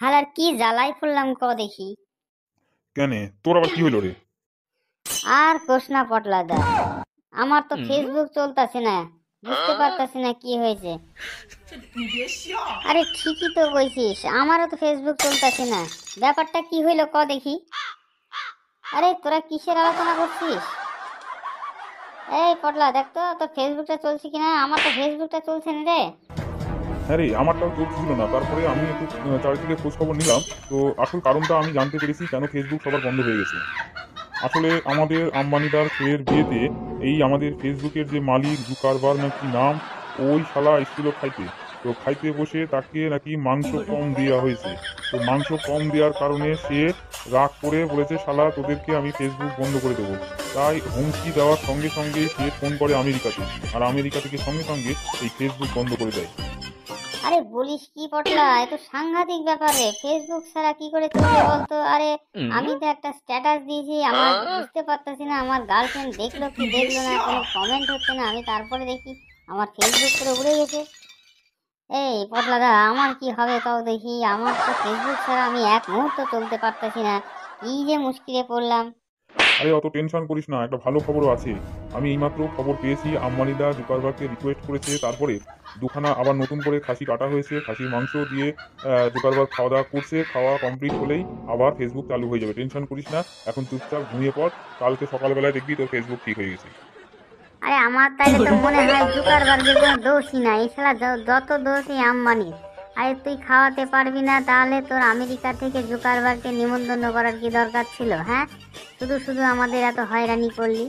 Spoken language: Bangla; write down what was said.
হালার কি জ্বালাই পড়লাম ক দেখি। কেন তোর আবার কি হলো রে? আর কোষ না পটলা দা, আমার তো ফেসবুক চলতেছে না, বুঝতে পারতাছি না কি হয়েছে। আরে ঠিকই তো কইছিস, আমারও তো ফেসবুক চলতেছে না। ব্যাপারটা কি হইলো ক দেখি। আরে তোরা কিসের আলোচনা করছিস? এই পটলা দেখ তো তোর ফেসবুকটা চলছে কিনা, আমার তো ফেসবুকটা চলছে না রে। হ্যাঁ রে, আমারটাও চলছিল না, তারপরে আমি একটু চারিদিকে খোঁজ খবর নিলাম। তো আসল কারণটা আমি জানতে পেরেছি কেন ফেসবুক সবার বন্ধ হয়ে গেছে। আসলে আমাদের আম্বানিদার ছেলের বিয়েতে এই আমাদের ফেসবুকের যে মালিক জুকারবার নাকি নাম, ওই শালা এসেছিল খাইতে। তো খাইতে বসে তাকে নাকি মাংস কম দেওয়া হয়েছে। তো মাংস কম দেওয়ার কারণে সে রাগ করে বলেছে, শালা তোদেরকে আমি ফেসবুক বন্ধ করে দেবো। তাই হুমকি দেওয়ার সঙ্গে সঙ্গেই সে ফোন করে আমেরিকাতে, আর আমেরিকা থেকে সঙ্গে সঙ্গে এই ফেসবুক বন্ধ করে দেয়। আরে বলিস কি পটলা, এ তো সাংঘাতিক ব্যাপার রে। ফেসবুক ছাড়া কি করে চলবে বলতো? আরে আমি তো একটা স্ট্যাটাস দিয়েছি, আমার বুঝতে পারতেছি না আমার গার্লফ্রেন্ড দেখলো কি দেখলো না, কোনো কমেন্ট হচ্ছে না। আমি তারপরে দেখি আমার ফেসবুক পুরো উড়ে গেছে। এই পটলা দা, আমার কি হবে তাও দেখি, আমার তো ফেসবুক ছাড়া আমি এক মুহূর্ত চলতে পারতেছি না। কি যে মুশকিলে পড়লাম। আরে অত টেনশন করিস না, একটা ভালো খবরও আছে। আমি এইমাত্র খবর পেয়েছি, আম্বানিদা জুকারবার্গকে রিকোয়েস্ট করেছে, তারপরে দুখানা আবার নতুন করে খাসি কাটা হয়েছে, খাসির মাংস দিয়ে জুকারবার্গ খাওয়া দাওয়া করছে। খাওয়া কমপ্লিট হলেই আবার ফেসবুক চালু হয়ে যাবে। টেনশন করিস না, এখন চুপচাপ ঘুমিয়ে পড়। কালকে সকালবেলায় দেখবি তোর ফেসবুক ঠিক হয়ে গেছে। আরে আমার তাইলে তো মনে হয় জুকারবার্গের কোনো দোষই নাই, এই শালা যত দোষই আম্বানির। আরে তুই খাওয়াতে পারবি না, তাহলে তোর আমেরিকা থেকে জুকারবার্গকে নিমন্ত্রণ করার কি দরকার ছিল? হ্যাঁ, শুধু শুধু আমাদের এত হয়রানি করলি।